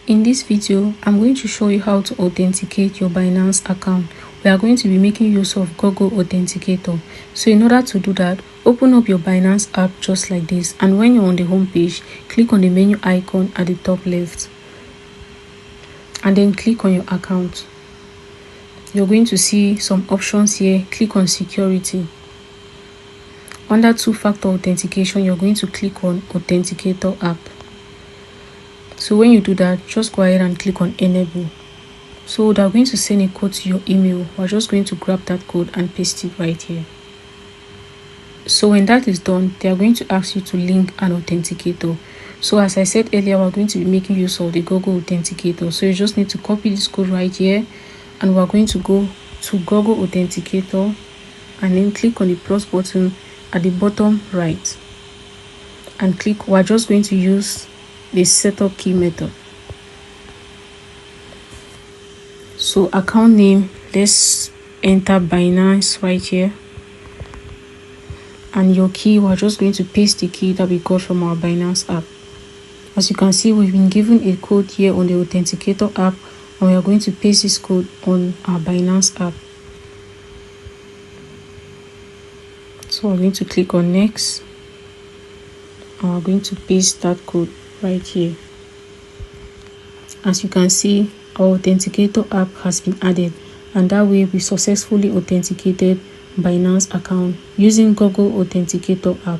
In this video, I'm going to show you how to authenticate your Binance account. We are going to be making use of Google Authenticator. So in order to do that, open up your Binance app just like this, and when you're on the home page, click on the menu icon at the top left and then click on your account. You're going to see some options here. Click on security. Under two-factor authentication, you're going to click on Authenticator app. So when you do that, just go ahead and click on enable. So they're going to send a code to your email. We're just going to grab that code and paste it right here. So when that is done, they are going to ask you to link an authenticator. So as I said earlier, we're going to be making use of the Google Authenticator. So you just need to copy this code right here, and we're going to go to Google Authenticator and then click on the plus button at the bottom right and click. We're just going to use the setup key method. So account name, let's enter Binance right here, and your key, we're just going to paste the key that we got from our Binance app. As you can see, we've been given a code here on the Authenticator app, and we are going to paste this code on our Binance app. So we're going to click on next, and we're going to paste that code right here. As you can see, our Authenticator app has been added, and that way we successfully authenticated Binance account using Google Authenticator app.